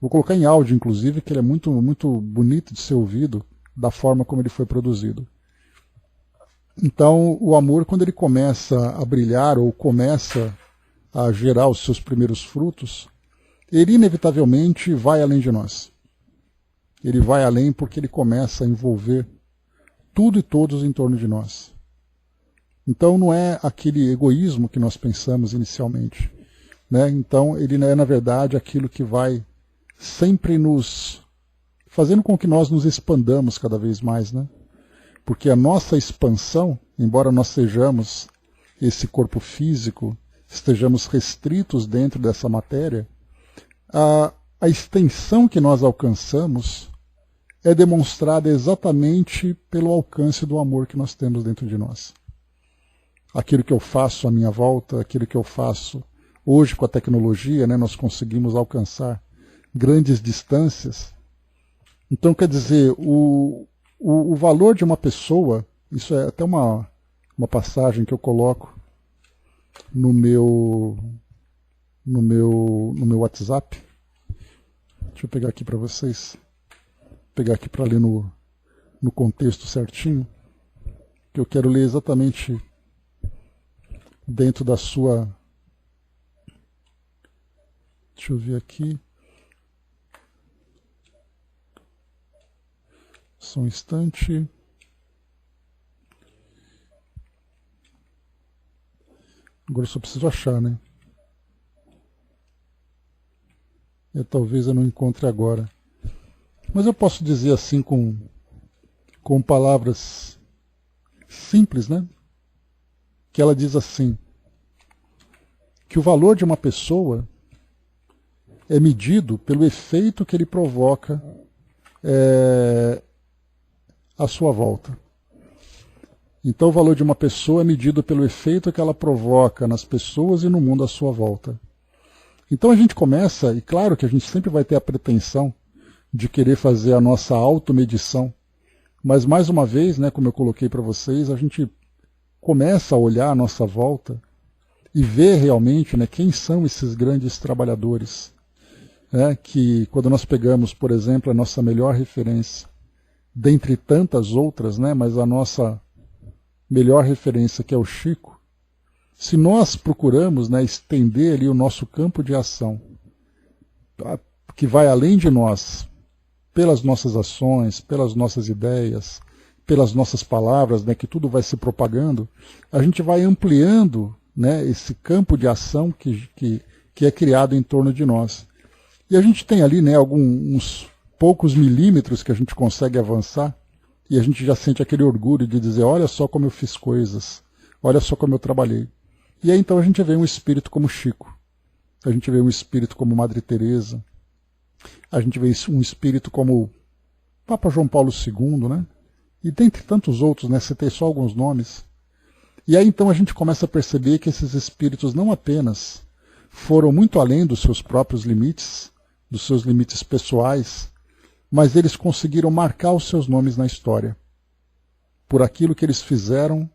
Vou colocar em áudio, inclusive, que ele é muito, muito bonito de ser ouvido, da forma como ele foi produzido. Então, o amor, quando ele começa a brilhar, ou começa a gerar os seus primeiros frutos, ele inevitavelmente vai além de nós. Ele vai além porque ele começa a envolver tudo e todos em torno de nós. Então não é aquele egoísmo que nós pensamos inicialmente, né? Então ele é, na verdade, aquilo que vai sempre nos fazendo com que nós nos expandamos cada vez mais, né? Porque a nossa expansão, embora nós sejamos esse corpo físico, estejamos restritos dentro dessa matéria, a extensão que nós alcançamos é demonstrada exatamente pelo alcance do amor que nós temos dentro de nós. Aquilo que eu faço à minha volta, aquilo que eu faço hoje com a tecnologia, né, nós conseguimos alcançar grandes distâncias. Então, quer dizer, o valor de uma pessoa, isso é até uma passagem que eu coloco no meu WhatsApp. Deixa eu pegar aqui para vocês. Pegar aqui para ler no contexto certinho, que eu quero ler exatamente dentro da sua... Deixa eu ver aqui. Só um instante. Agora eu só preciso achar, né? Talvez eu não encontre agora. Mas eu posso dizer assim com palavras simples, né? Que ela diz assim: que o valor de uma pessoa é medido pelo efeito que ele provoca à sua volta. Então o valor de uma pessoa é medido pelo efeito que ela provoca nas pessoas e no mundo à sua volta. Então a gente começa, e claro que a gente sempre vai ter a pretensão de querer fazer a nossa automedição, mas mais uma vez, né, como eu coloquei para vocês, a gente começa a olhar à nossa volta e ver realmente, né, quem são esses grandes trabalhadores, né, que quando nós pegamos, por exemplo, a nossa melhor referência, dentre tantas outras, né, mas a nossa melhor referência, que é o Chico, se nós procuramos, né, estender ali o nosso campo de ação, que vai além de nós, pelas nossas ações, pelas nossas ideias, pelas nossas palavras, né, que tudo vai se propagando, a gente vai ampliando, né, esse campo de ação que é criado em torno de nós. E a gente tem ali, né, uns poucos milímetros que a gente consegue avançar, e a gente já sente aquele orgulho de dizer, olha só como eu fiz coisas, olha só como eu trabalhei. E aí então a gente vê um espírito como Chico, a gente vê um espírito como Madre Teresa, a gente vê um espírito como Papa João Paulo II, né? E dentre tantos outros, né? Citei só alguns nomes. E aí então a gente começa a perceber que esses espíritos não apenas foram muito além dos seus próprios limites, dos seus limites pessoais, mas eles conseguiram marcar os seus nomes na história, por aquilo que eles fizeram,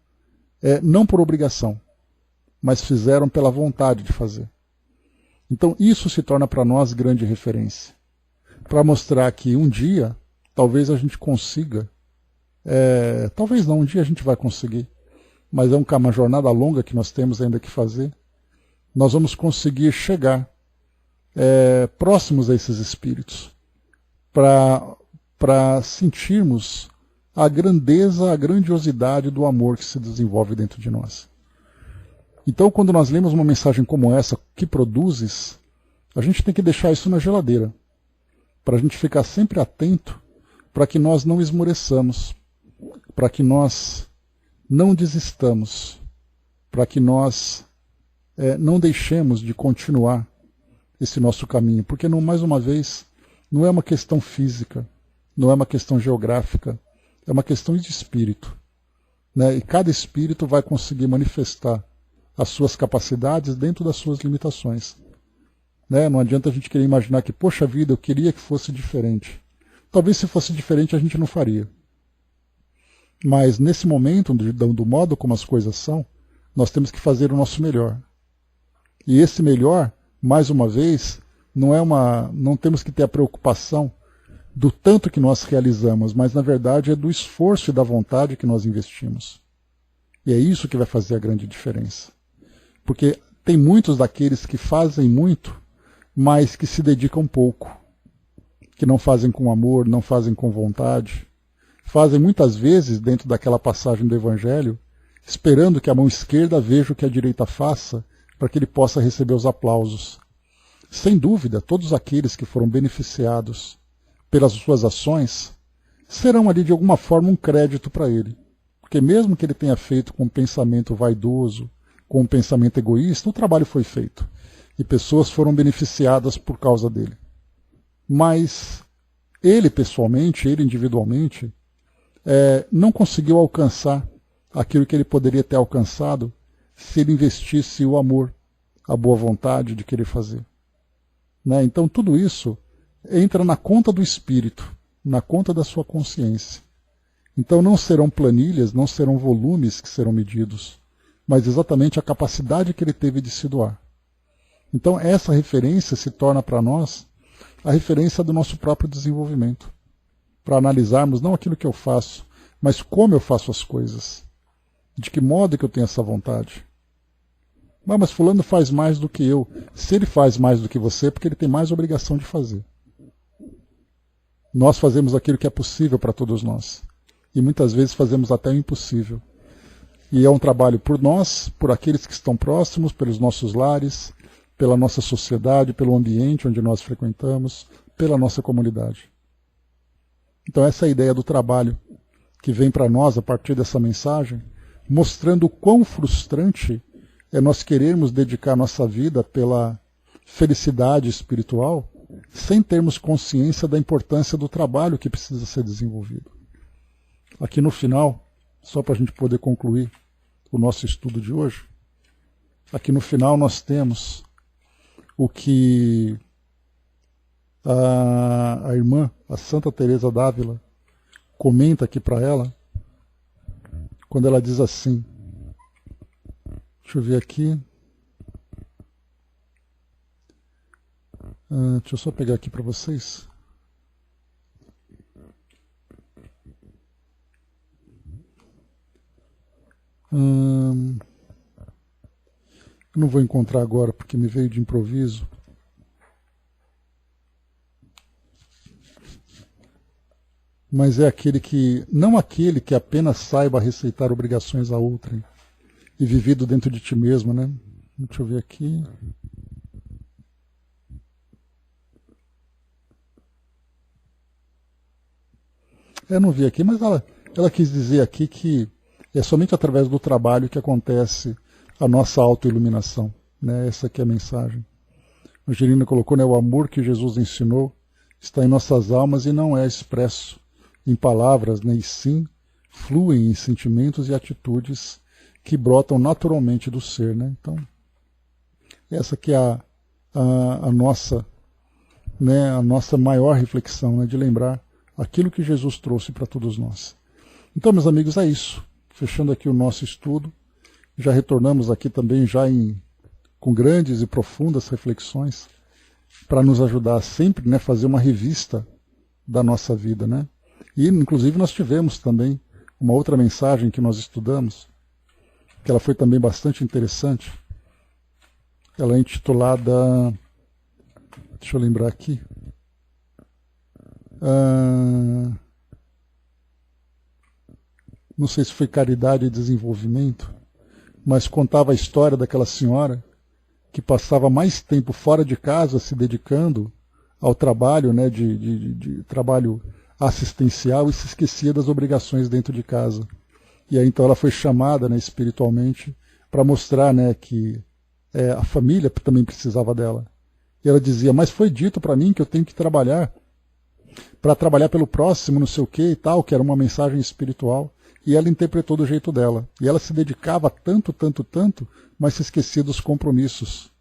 não por obrigação, mas fizeram pela vontade de fazer. Então isso se torna para nós grande referência, para mostrar que um dia, talvez a gente consiga, talvez não, um dia a gente vai conseguir, mas é uma jornada longa que nós temos ainda que fazer, nós vamos conseguir chegar próximos a esses espíritos, para sentirmos a grandeza, a grandiosidade do amor que se desenvolve dentro de nós. Então, quando nós lemos uma mensagem como essa, que produzes, a gente tem que deixar isso na geladeira, para a gente ficar sempre atento, para que nós não esmoreçamos, para que nós não desistamos, para que nós não deixemos de continuar esse nosso caminho, porque mais uma vez, não é uma questão física, não é uma questão geográfica, é uma questão de espírito, né? E cada espírito vai conseguir manifestar as suas capacidades dentro das suas limitações, né? Não adianta a gente querer imaginar que, poxa vida, eu queria que fosse diferente. Talvez se fosse diferente a gente não faria. Mas nesse momento, do modo como as coisas são, nós temos que fazer o nosso melhor. E esse melhor, mais uma vez, não temos que ter a preocupação do tanto que nós realizamos, mas na verdade é do esforço e da vontade que nós investimos. E é isso que vai fazer a grande diferença. Porque tem muitos daqueles que fazem muito, mas que se dedicam pouco, que não fazem com amor, não fazem com vontade, fazem muitas vezes dentro daquela passagem do Evangelho, esperando que a mão esquerda veja o que a direita faça, para que ele possa receber os aplausos. Sem dúvida, todos aqueles que foram beneficiados pelas suas ações serão ali de alguma forma um crédito para ele. Porque mesmo que ele tenha feito com um pensamento vaidoso, com um pensamento egoísta, o trabalho foi feito. E pessoas foram beneficiadas por causa dele. Mas ele pessoalmente, ele individualmente, não conseguiu alcançar aquilo que ele poderia ter alcançado se ele investisse o amor, a boa vontade de querer fazer. Né? Então tudo isso entra na conta do espírito, na conta da sua consciência. Então não serão planilhas, não serão volumes que serão medidos, mas exatamente a capacidade que ele teve de se doar. Então essa referência se torna para nós a referência do nosso próprio desenvolvimento, para analisarmos não aquilo que eu faço, mas como eu faço as coisas, de que modo que eu tenho essa vontade. Mas fulano faz mais do que eu. Se ele faz mais do que você, é porque ele tem mais obrigação de fazer. Nós fazemos aquilo que é possível para todos nós. E muitas vezes fazemos até o impossível. E é um trabalho por nós, por aqueles que estão próximos, pelos nossos lares, pela nossa sociedade, pelo ambiente onde nós frequentamos, pela nossa comunidade. Então essa é a ideia do trabalho que vem para nós a partir dessa mensagem, mostrando o quão frustrante é nós querermos dedicar nossa vida pela felicidade espiritual sem termos consciência da importância do trabalho que precisa ser desenvolvido. Aqui no final, só para a gente poder concluir o nosso estudo de hoje, aqui no final nós temos o que a irmã, a Santa Teresa d'Ávila, comenta aqui para ela, quando ela diz assim, deixa eu ver aqui, deixa eu só pegar aqui para vocês. Eu não vou encontrar agora porque me veio de improviso. Mas é aquele que, não aquele que apenas saiba receitar obrigações a outrem e vivido dentro de ti mesmo, né? Deixa eu ver aqui. Eu não vi aqui, mas ela quis dizer aqui que é somente através do trabalho que acontece a nossa autoiluminação, né? Essa aqui é a mensagem. A Angelina colocou, né, o amor que Jesus ensinou está em nossas almas e não é expresso em palavras, né, e sim fluem em sentimentos e atitudes que brotam naturalmente do ser, né? Então, essa que é a nossa, né, a nossa maior reflexão, né, de lembrar aquilo que Jesus trouxe para todos nós. Então, meus amigos, é isso. Fechando aqui o nosso estudo, já retornamos aqui também já com grandes e profundas reflexões para nos ajudar sempre, né, fazer uma revista da nossa vida, né? E, inclusive, nós tivemos também uma outra mensagem que nós estudamos, que ela foi também bastante interessante. Ela é intitulada, deixa eu lembrar aqui, não sei se foi Caridade e Desenvolvimento, mas contava a história daquela senhora que passava mais tempo fora de casa se dedicando ao trabalho, né, de trabalho assistencial e se esquecia das obrigações dentro de casa. E aí então ela foi chamada, né, espiritualmente para mostrar, né, que a família também precisava dela. E ela dizia, mas foi dito para mim que eu tenho que trabalhar para trabalhar pelo próximo, não sei o que e tal, que era uma mensagem espiritual. E ela interpretou do jeito dela. E ela se dedicava tanto, mas se esquecia dos compromissos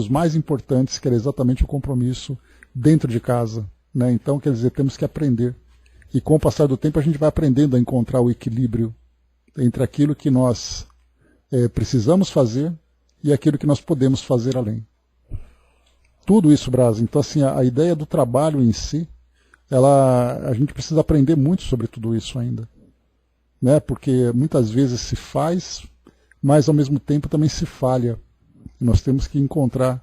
mais importantes, que era exatamente o compromisso dentro de casa, né? Então, quer dizer, temos que aprender. E com o passar do tempo a gente vai aprendendo a encontrar o equilíbrio entre aquilo que nós precisamos fazer e aquilo que nós podemos fazer além. Tudo isso, Brás. Então, assim, a ideia do trabalho em si, a gente precisa aprender muito sobre tudo isso ainda, né? Porque muitas vezes se faz, mas ao mesmo tempo também se falha. E nós temos que encontrar